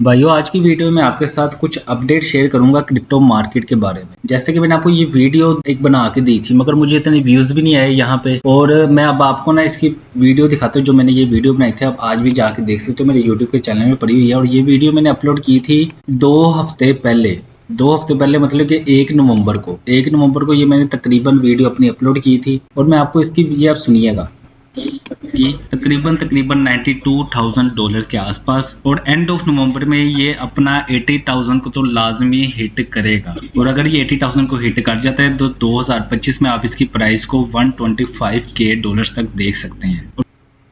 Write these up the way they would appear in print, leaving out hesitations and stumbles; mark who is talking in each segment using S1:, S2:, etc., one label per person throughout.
S1: भाइयों, आज की वीडियो में आपके साथ कुछ अपडेट शेयर करूंगा क्रिप्टो मार्केट के बारे में। जैसे कि मैंने आपको ये वीडियो एक बना के दी थी, मगर मुझे इतने व्यूज भी नहीं आए यहाँ पे। और मैं अब आपको ना इसकी वीडियो दिखाता हूँ। जो मैंने ये वीडियो बनाई थी, आप आज भी जाके देख सकते हो, मेरे यूट्यूब के चैनल में पड़ी हुई है। और ये वीडियो मैंने अपलोड की थी 2 हफ्ते पहले मतलब कि 1 नवंबर को ये मैंने तकरीबन वीडियो अपनी अपलोड की थी। और मैं आपको इसकी ये आप सुनिएगा कि तकरीबन $92,000 के आसपास, और एंड ऑफ नवंबर में ये अपना 80,000 को तो लाजमी हिट करेगा। और अगर ये 80,000 को हिट कर जाता है तो 2025 में आप इसकी प्राइस को $125K तक देख सकते हैं।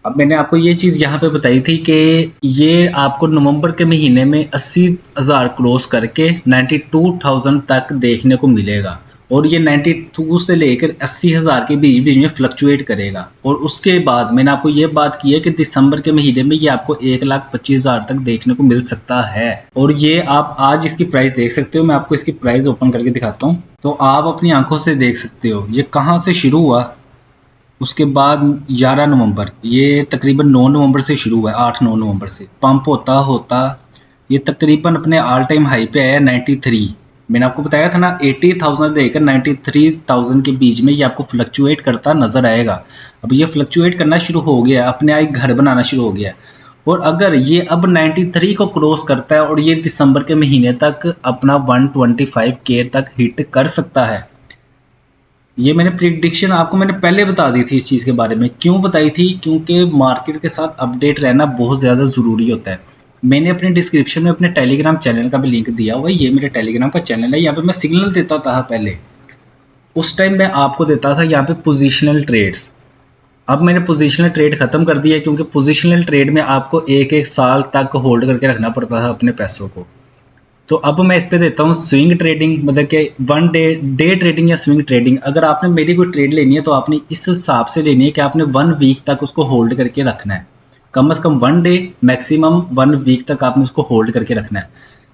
S1: अब मैंने आपको ये चीज़ यहाँ पे बताई थी कि ये आपको नवंबर के महीने में 80,000 क्रॉस करके 92,000 तक देखने को मिलेगा। और ये 92 से लेकर 80,000 के बीच बीच में फ्लक्चुएट करेगा। और उसके बाद मैंने आपको ये बात की है कि दिसंबर के महीने में ये आपको 1,25,000 तक देखने को मिल सकता है। और ये आप आज इसकी प्राइस देख सकते हो। मैं आपको इसकी प्राइस ओपन करके दिखाता हूँ, तो आप अपनी आंखों से देख सकते हो ये कहाँ से शुरू हुआ। उसके बाद 11 नवंबर, ये तकरीबन 9 नवंबर से शुरू हुआ है, 8-9 नवंबर से पंप होता होता ये तकरीबन अपने ऑल टाइम हाई पे आया 93। मैंने आपको बताया था ना 80,000 देकर 93,000 के बीच में ये आपको फ्लक्चुएट करता नजर आएगा। अब ये फ्लक्चुएट करना शुरू हो गया, अपने आप घर बनाना शुरू हो गया। और अगर ये अब 93 को क्रॉस करता है और ये दिसंबर के महीने तक अपना 125K तक हिट कर सकता है। ये मैंने प्रिडिक्शन आपको मैंने पहले बता दी थी। इस चीज़ के बारे में क्यों बताई थी? क्योंकि मार्केट के साथ अपडेट रहना बहुत ज़्यादा ज़रूरी होता है। मैंने अपने डिस्क्रिप्शन में अपने टेलीग्राम चैनल का भी लिंक दिया हुआ है। ये मेरे टेलीग्राम का चैनल है। यहाँ पे मैं सिग्नल देता था पहले, उस टाइम मैं आपको देता था यहाँ पे पोजिशनल ट्रेड्स। अब मैंने पोजिशनल ट्रेड खत्म कर दिया है, क्योंकि पोजिशनल ट्रेड में आपको एक एक साल तक होल्ड करके रखना पड़ता था अपने पैसों को। तो अब मैं इस पे देता हूँ स्विंग ट्रेडिंग, मतलब कि वन डे ट्रेडिंग या स्विंग ट्रेडिंग। अगर आपने मेरी कोई ट्रेड लेनी है तो आपने इस हिसाब से लेनी है कि आपने 1 वीक तक उसको होल्ड करके रखना है। कम से कम 1 डे, मैक्सिमम 1 वीक तक आपने उसको होल्ड करके रखना है।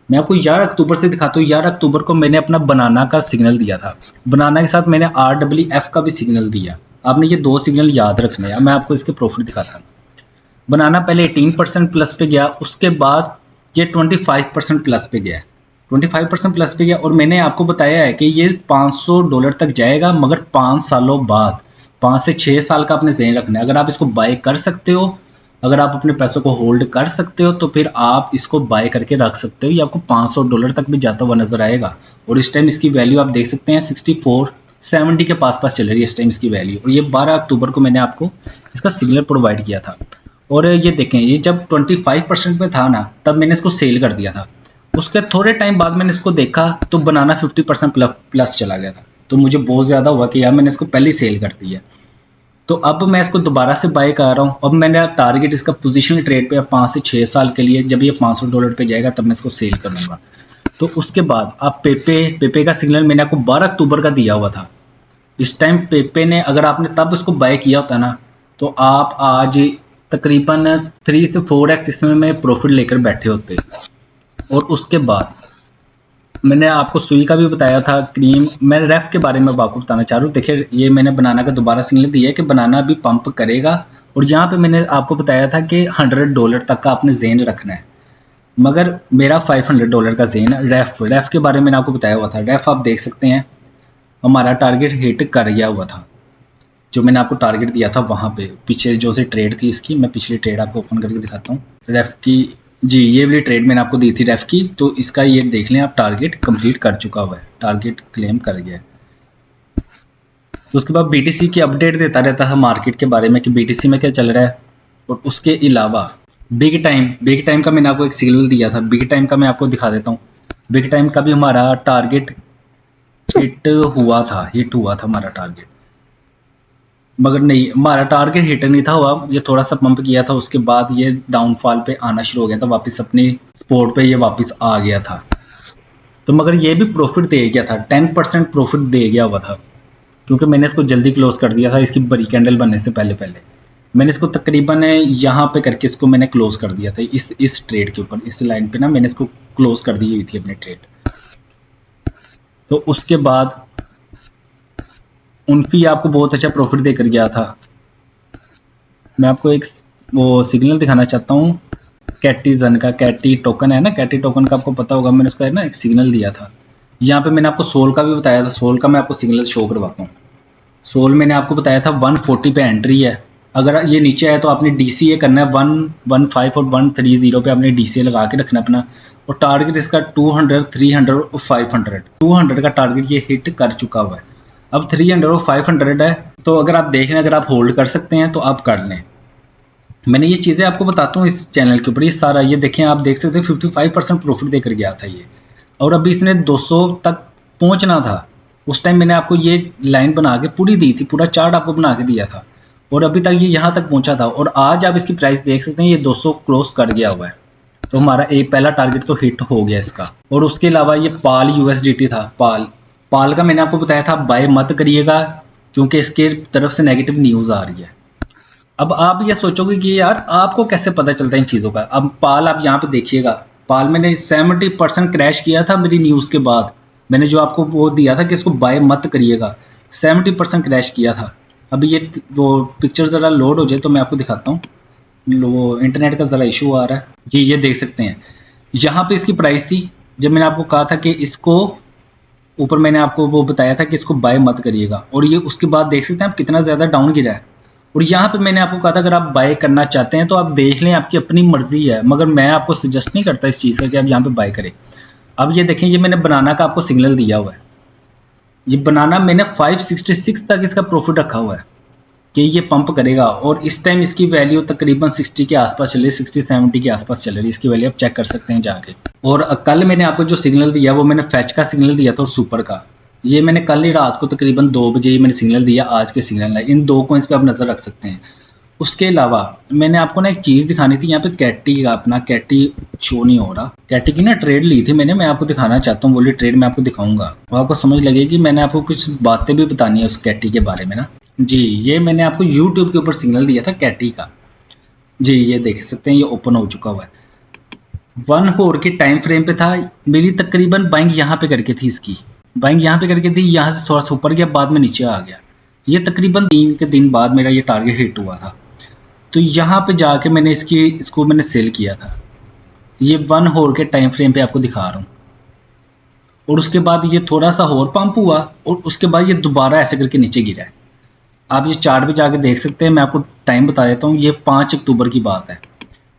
S1: मैं आपको 11 अक्टूबर से दिखाता हूँ। 11 अक्टूबर को मैंने अपना बनाना का सिग्नल दिया था। बनाना के साथ मैंने RWF का भी सिग्नल दिया। आपने ये 2 सिग्नल याद रखने हैं। मैं आपको इसके प्रॉफिट दिखाता हूँ। बनाना पहले 18% प्लस पे गया, उसके बाद ये 25% प्लस पे गया, 25% प्लस पे गया। और मैंने आपको बताया है कि ये $500 तक जाएगा, मगर 5 सालों बाद। 5 से 6 साल का आपने ज़हन रखना है। अगर आप इसको बाय कर सकते हो, अगर आप अपने पैसों को होल्ड कर सकते हो, तो फिर आप इसको बाय करके रख सकते हो। ये आपको $500 तक भी जाता हुआ नजर आएगा। और इस टाइम इसकी वैल्यू आप देख सकते हैं 64-70 के पास चल रही है इस टाइम इसकी वैल्यू। और ये 12 अक्टूबर को मैंने आपको इसका सिग्नल प्रोवाइड किया था। और ये देखें, ये जब 25% में था ना, तब मैंने इसको सेल कर दिया था। उसके थोड़े टाइम बाद मैंने इसको देखा तो बनाना 50% प्लस चला गया था। तो मुझे बहुत ज़्यादा हुआ कि यार मैंने इसको पहले सेल कर दिया। तो अब मैं इसको दोबारा से बाय कर रहा हूँ। अब मैंने टारगेट इसका पोजिशनल ट्रेड पे 5 से 6 साल के लिए, जब ये $500 पे जाएगा तब मैं इसको सेल करूँगा। तो उसके बाद आप पेपे का सिग्नल मैंने आपको 12 अक्टूबर का दिया हुआ था। इस टाइम पेपे ने, अगर आपने तब उसको बाय किया होता ना, तो आप आज तकरीबन 3 से 4x इसमें में प्रॉफिट लेकर बैठे होते। और उसके बाद मैंने आपको सुई का भी बताया था, क्रीम। मैं रेफ के बारे में आपको बताना चाह रहा हूँ। देखिए, ये मैंने बनाना का दोबारा सिग्नल दिया है कि बनाना भी पंप करेगा। और यहाँ पे मैंने आपको बताया था कि $100 तक का आपने ज़हन रखना है, मगर मेरा $500 का ज़हन है। रेफ के बारे में मैंने आपको बताया हुआ था। रेफ आप देख सकते हैं हमारा टारगेट हिट कर गया हुआ था। जो मैंने आपको टारगेट दिया था वहाँ पे, पीछे जो से ट्रेड थी इसकी, मैं पिछली ट्रेड आपको ओपन करके दिखाता हूँ रेफ की। जी, ये वाली ट्रेड मैंने आपको दी थी रेफ की। तो इसका ये देख लें आप, टारगेट कंप्लीट कर चुका हुआ है, टारगेट क्लेम कर गया है। तो उसके बाद BTC की अपडेट देता रहता है मार्केट के बारे में कि BTC में क्या चल रहा है। और उसके अलावा बिग टाइम का मैंने आपको एक सिग्नल दिया था। बिग टाइम का मैं आपको दिखा देता हूँ। बिग टाइम का भी हमारा टारगेट हिट हुआ था हमारा टारगेट, मगर नहीं, हमारा टारगेट हिट नहीं था हुआ। ये थोड़ा सा पंप किया था, उसके बाद ये डाउनफॉल पे आना शुरू हो गया था, वापस अपनी स्पोर्ट पे ये वापस आ गया था। तो मगर ये भी प्रॉफिट दे गया था, 10% प्रॉफिट दे गया हुआ था, क्योंकि मैंने इसको जल्दी क्लोज कर दिया था। इसकी बड़ी कैंडल बनने से पहले पहले मैंने इसको तकरीबन यहाँ पे करके इसको मैंने क्लोज कर दिया था। इस ट्रेड के ऊपर, इस लाइन पे ना मैंने इसको क्लोज कर दी हुई थी अपनी ट्रेड। तो उसके बाद उनफी आपको बहुत अच्छा प्रॉफिट देकर गया था। मैं आपको एक वो सिग्नल दिखाना चाहता हूँ। कैटीजन का, कैटी टोकन है ना, कैटी टोकन का आपको पता होगा, मैंने उसका है ना एक सिग्नल दिया था। यहाँ पे मैंने आपको सोल का भी बताया था, सोल का मैं आपको सिग्नल शो करवाता हूँ। सोल मैंने आपको बताया था 140 पे एंट्री है, अगर ये नीचे आए तो आपने DCA करना है 115 और 130 पे आपने DCA लगा के रखना अपना, और टारगेट इसका 200, 300 और 500। 200 का टारगेट ये हिट कर चुका हुआ है, अब 300 और 500 है, तो अगर आप देख लें, अगर आप होल्ड कर सकते हैं तो आप कर लें। मैंने ये चीज़ें आपको बताता हूँ इस चैनल के ऊपर, ये सारा ये देखें, आप देख सकते हैं 55% प्रॉफिट देकर गया था ये, और अभी इसने 200 तक पहुँचना था। उस टाइम मैंने आपको ये लाइन बना के पूरी दी थी, पूरा चार्ट आपको बना के दिया था, और अभी तक ये यहाँ तक पहुँचा था, और आज आप इसकी प्राइस देख सकते हैं ये 200 क्रॉस कर गया हुआ है। तो हमारा एक पहला टारगेट तो हिट हो गया इसका। और उसके अलावा ये पाल USDT था, पाल का मैंने आपको बताया था बाय मत करिएगा, क्योंकि इसके तरफ से नेगेटिव न्यूज़ आ रही है। अब आप ये सोचोगे कि यार आपको कैसे पता चलता है इन चीज़ों का। अब पाल आप यहाँ पे देखिएगा, पाल मैंने 70% क्रैश किया था मेरी न्यूज़ के बाद, मैंने जो आपको वो दिया था कि इसको बाय मत करिएगा, 70% क्रैश किया था। अभी ये वो पिक्चर ज़रा लोड हो जाए तो मैं आपको दिखाता हूँ, वो इंटरनेट का ज़रा इशू आ रहा है जी। ये देख सकते हैं यहाँ पे इसकी प्राइस थी, जब मैंने आपको कहा था कि इसको ऊपर मैंने आपको वो बताया था कि इसको बाय मत करिएगा, और ये उसके बाद देख सकते हैं आप कितना ज़्यादा डाउन गिरा है। और यहाँ पे मैंने आपको कहा था अगर आप बाय करना चाहते हैं तो आप देख लें, आपकी अपनी मर्जी है, मगर मैं आपको सजेस्ट नहीं करता इस चीज़ का कि आप यहाँ पे बाय करें। अब ये देखें, ये मैंने बनाना का आपको सिग्नल दिया हुआ है, ये बनाना मैंने 566 तक इसका प्रॉफिट रखा हुआ है कि ये पंप करेगा, और इस टाइम इसकी वैल्यू तकरीबन 60 के आसपास चल रही है, 60-70 के आसपास चल रही है इसकी वैल्यू, आप चेक कर सकते हैं जाके। और कल मैंने आपको जो सिग्नल दिया वो मैंने फैच का सिग्नल दिया था और सुपर का, ये मैंने कल ही रात को तकरीबन 2 बजे ही मैंने सिग्नल दिया, आज के सिग्नल है, इन दो कॉइन्स पे आप नज़र रख सकते हैं। उसके अलावा मैंने आपको ना एक चीज़ दिखानी थी, यहाँ पे कैटी का अपना कैटी शो नहीं हो रहा, कैटी की ना ट्रेड ली थी मैंने, मैं आपको दिखाना चाहता हूँ, बोली ट्रेड मैं आपको दिखाऊंगा, वो आपको समझ लगेगी, मैंने आपको कुछ बातें भी बतानी है उस कैटी के बारे में ना जी। ये मैंने आपको YouTube के ऊपर सिग्नल दिया था कैटी का जी, ये देख सकते हैं ये ओपन हो चुका हुआ है, 1 होर के टाइम फ्रेम पे था, मेरी तकरीबन बाइंग यहाँ पे करके थी, इसकी बाइंग यहाँ पे करके थी, यहाँ से थोड़ा सा ऊपर गया, बाद में नीचे आ गया, ये तकरीबन 3 के दिन बाद मेरा ये टारगेट हिट हुआ था। तो यहाँ पे जाके मैंने इसको मैंने सेल किया था, ये 1 होर के टाइम फ्रेम पे आपको दिखा रहा हूँ, और उसके बाद ये थोड़ा सा और पंप हुआ, और उसके बाद ये दोबारा ऐसे करके नीचे गिरा है। आप ये चार्ट पे जाके देख सकते हैं, मैं आपको टाइम बता देता हूँ, ये 5 अक्टूबर की बात है,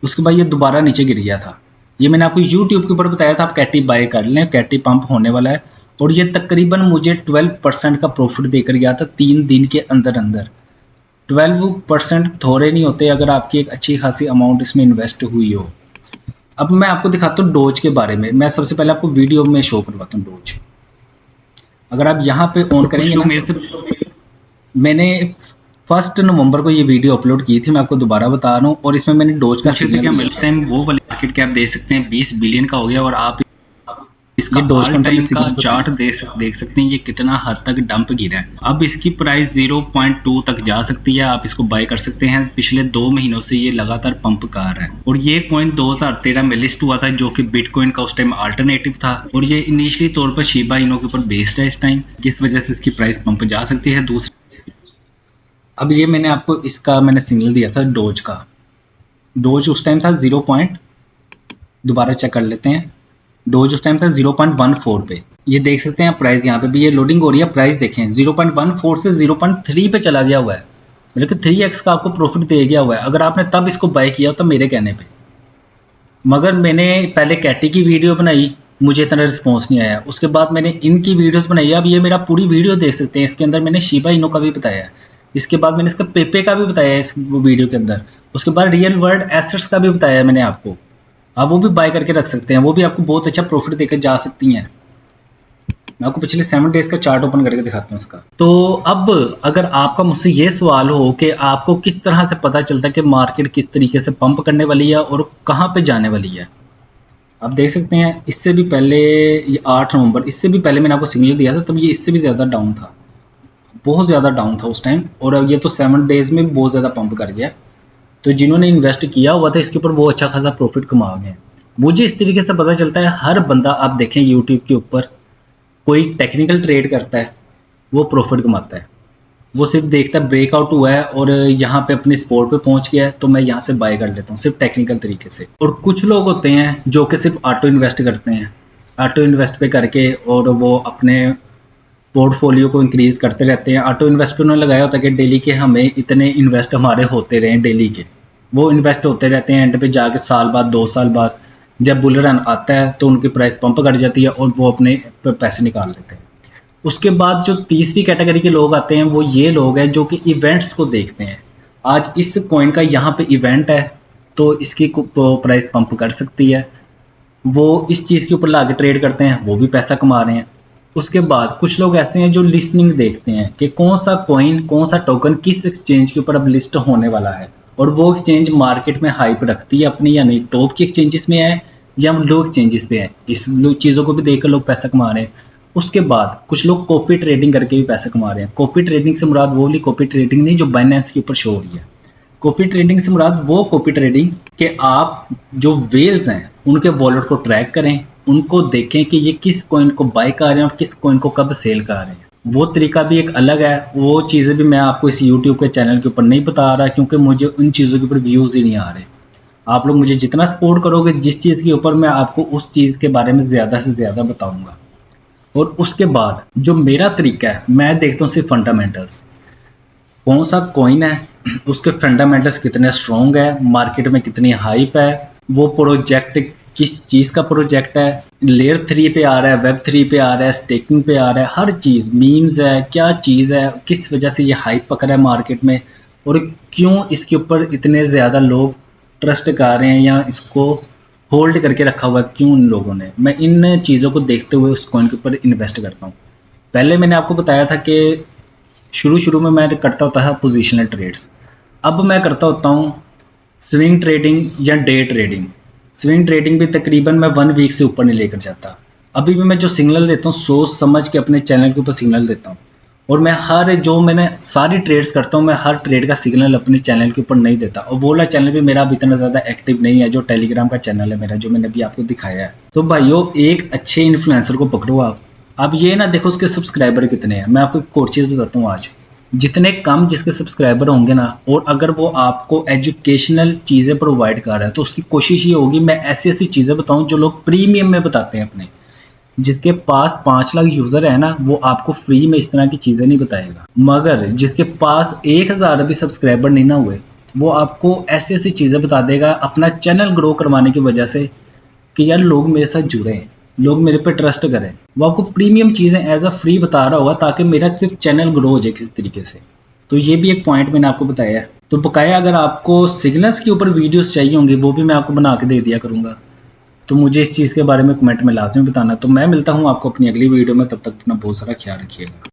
S1: उसके बाद ये दोबारा नीचे गिर गया था। ये मैंने आपको YouTube के ऊपर बताया था, आप कैटी बाय कर लें, कैटी पंप होने वाला है, और ये तकरीबन मुझे 12% का प्रॉफिट देकर गया था 3 दिन के अंदर अंदर। 12% थोड़े नहीं होते अगर आपकी एक अच्छी खासी अमाउंट इसमें इन्वेस्ट हुई हो। अब मैं आपको दिखाता हूँ डोज के बारे में, मैं सबसे पहले आपको वीडियो में शो करवाता हूँ डोज। अगर आप यहाँ पे ऑन करेंगे ना, मेरे से मैंने 1 नवंबर को ये वीडियो अपलोड की थी, मैं आपको दोबारा बता रहा हूँ, और इसमें मैंने डोज का सिग्नल इस टाइम वो वाली मार्केट कैप देख सकते हैं 20 बिलियन का हो गया, और आप इसका डोज का चार्ट देख सकते हैं ये कितना हद तक डंप गिरा है। अब इसकी प्राइस 0.2 तक जा सकती है, आप इसको बाय कर सकते हैं। पिछले 2 महीनों से ये लगातार पंप कर रहा है, और ये कॉइन 2013 में लिस्ट हुआ था, जो कि बिटकॉइन का उस टाइम अल्टरनेटिव था, और ये इनिशियली तौर पर शिबा इनो के ऊपर बेस्ड है इस टाइम, जिस वजह से इसकी प्राइस पंप जा सकती है। दूसरी, अब ये मैंने आपको इसका मैंने सिग्नल दिया था डोज का, डोज उस टाइम था 0. दोबारा चेक कर लेते हैं, डोज उस टाइम था 0.14 पे, ये देख सकते हैं प्राइस, यहाँ पे भी ये लोडिंग हो रही है, प्राइस देखें 0.14 से 0.3 पे चला गया हुआ है, मतलब कि 3x का आपको प्रॉफिट दे गया हुआ है अगर आपने तब इसको बाय किया होता मेरे कहने पे। मगर मैंने पहले कैटी की वीडियो बनाई, मुझे इतना रिस्पॉन्स नहीं आया, उसके बाद मैंने इनकी वीडियोस बनाई, अब ये मेरा पूरी वीडियो देख सकते हैं, इसके अंदर मैंने शिबा इनो का भी बताया, इसके बाद मैंने इसका पेपे का भी बताया इस वीडियो के अंदर, उसके बाद रियल वर्ल्ड एसेट्स का भी बताया मैंने आपको, आप वो भी बाय करके रख सकते हैं, वो भी आपको बहुत अच्छा प्रॉफिट देकर जा सकती हैं। मैं आपको पिछले 7 डेज का चार्ट ओपन करके दिखाता हूँ इसका। तो अब अगर आपका मुझसे ये सवाल हो कि आपको किस तरह से पता चलता है कि मार्केट किस तरीके से पंप करने वाली है और कहाँ पे जाने वाली है, आप देख सकते हैं इससे भी पहले ये 8 नवंबर, इससे भी पहले मैंने आपको सिग्नल दिया था, तब ये इससे भी ज़्यादा डाउन था, बहुत ज़्यादा डाउन था उस टाइम, और अब ये तो 7 डेज में बहुत ज़्यादा पंप कर गया। तो जिन्होंने इन्वेस्ट किया हुआ था इसके ऊपर वो अच्छा खासा प्रॉफिट कमा गए। मुझे इस तरीके से पता चलता है, हर बंदा आप देखें यूट्यूब के ऊपर कोई टेक्निकल ट्रेड करता है वो प्रॉफिट कमाता है, वो सिर्फ देखता है ब्रेकआउट हुआ है और यहाँ पे अपने स्पोर्ट पे पहुंच गया है तो मैं यहाँ से बाय कर लेता हूँ, सिर्फ टेक्निकल तरीके से। और कुछ लोग होते हैं जो कि सिर्फ ऑटो इन्वेस्ट करते हैं, ऑटो इन्वेस्ट पे करके और वो अपने पोर्टफोलियो को इंक्रीज करते रहते हैं। ऑटो इन्वेस्ट पे उन्होंने लगाया होता है कि डेली के हमें इतने इन्वेस्ट हमारे होते रहे डेली के, वो इन्वेस्ट होते रहते हैं। एंड पे जाके साल बाद 2 साल बाद जब बुल रन आता है तो उनकी प्राइस पंप कर जाती है और वो अपने पैसे निकाल लेते हैं। उसके बाद जो तीसरी कैटेगरी के लोग आते हैं वो ये लोग हैं जो कि इवेंट्स को देखते हैं। आज इस कॉइन का यहाँ पे इवेंट है तो इसकी प्राइस पंप कर सकती है, वो इस चीज़ के ऊपर लाके ट्रेड करते हैं, वो भी पैसा कमा रहे हैं। उसके बाद कुछ लोग ऐसे हैं जो लिस्टिंग देखते हैं कि कौन सा कॉइन, कौन सा टोकन किस एक्सचेंज के ऊपर अब लिस्ट होने वाला है और वो एक्सचेंज मार्केट में हाइप रखती है अपनी या नहीं, टॉप की एक्सचेंजेस में है या लो एक्सचेंजेस पे है। इस चीज़ों को भी देखकर लोग पैसा कमा रहे हैं। उसके बाद कुछ लोग कॉपी ट्रेडिंग करके भी पैसा कमा रहे हैं। कॉपी ट्रेडिंग से मुराद वो वाली कॉपी ट्रेडिंग नहीं जो बाइनेंस के ऊपर शो हो रही है। कॉपी ट्रेडिंग से मुराद वो कॉपी ट्रेडिंग कि आप जो वेल्स हैं उनके वॉलेट को ट्रैक करें, उनको देखें कि ये किस कॉइन को बाय कर रहे हैं और किस कॉइन को कब सेल कर रहे हैं। वो तरीका भी एक अलग है, वो चीज़ें भी मैं आपको इस यूट्यूब के चैनल के ऊपर नहीं बता रहा क्योंकि मुझे उन चीज़ों के ऊपर व्यूज़ ही नहीं आ रहे। आप लोग मुझे जितना सपोर्ट करोगे जिस चीज़ के ऊपर, मैं आपको उस चीज़ के बारे में ज़्यादा से ज़्यादा बताऊंगा। और उसके बाद जो मेरा तरीका है, मैं देखता हूँ सिर्फ फंडामेंटल्स, कौन सा कॉइन है, उसके फंडामेंटल्स कितने स्ट्रॉन्ग है, मार्केट में कितनी हाइप है, वो प्रोजेक्ट किस चीज़ का प्रोजेक्ट है, लेयर 3 पे आ रहा है, वेब 3 पे आ रहा है, स्टेकिंग पे आ रहा है, हर चीज़ मीम्स है, क्या चीज़ है, किस वजह से ये हाइप पकड़ा है मार्केट में और क्यों इसके ऊपर इतने ज़्यादा लोग ट्रस्ट कर रहे हैं या इसको होल्ड करके रखा हुआ है क्यों उन लोगों ने। मैं इन चीज़ों को देखते हुए उस कॉइन के ऊपर इन्वेस्ट करता हूँ। पहले मैंने आपको बताया था कि शुरू में मैं करता होता है पोजिशनल ट्रेड्स, अब मैं करता होता हूँ स्विंग ट्रेडिंग या डे ट्रेडिंग। स्विंग ट्रेडिंग भी तकरीबन मैं 1 वीक से ऊपर नहीं लेकर जाता। अभी भी मैं जो सिग्नल देता हूँ सोच समझ के अपने चैनल के ऊपर सिग्नल देता हूँ और मैं मैंने सारी ट्रेड्स करता हूँ, मैं हर ट्रेड का सिग्नल अपने चैनल के ऊपर नहीं देता। और वो वाला चैनल भी मेरा अब इतना ज़्यादा एक्टिव नहीं है जो टेलीग्राम का चैनल है मेरा, जो मैंने अभी आपको दिखाया है। तो भाइयों, एक अच्छे इन्फ्लुएंसर को पकड़ो आप। अब ये ना देखो उसके सब्सक्राइबर कितने हैं, मैं आपको एक और चीज़ बताता हूँ। आज जितने कम जिसके सब्सक्राइबर होंगे ना, और अगर वो आपको एजुकेशनल चीज़ें प्रोवाइड कर रहा है तो उसकी कोशिश ये होगी मैं ऐसी ऐसी चीज़ें बताऊं जो लोग प्रीमियम में बताते हैं अपने। जिसके पास 5 लाख यूज़र है ना, वो आपको फ्री में इस तरह की चीज़ें नहीं बताएगा। मगर जिसके पास 1000 अभी सब्सक्राइबर नहीं ना हुए, वो आपको ऐसी ऐसी चीज़ें बता देगा अपना चैनल ग्रो करवाने की वजह से कि यार लोग मेरे साथ जुड़े हैं, लोग मेरे पे ट्रस्ट करें। वो आपको प्रीमियम चीज़ें एज अ फ्री बता रहा होगा ताकि मेरा सिर्फ चैनल ग्रो हो जाए किसी तरीके से। तो ये भी एक पॉइंट मैंने आपको बताया है। तो बकाया अगर आपको सिग्नल्स के ऊपर वीडियोस चाहिए होंगी वो भी मैं आपको बना के दे दिया करूँगा। तो मुझे इस चीज़ के बारे में कमेंट में लाजमी बताना। तो मैं मिलता हूँ आपको अपनी अगली वीडियो में, तब तक अपना बहुत सारा ख्याल रखिएगा।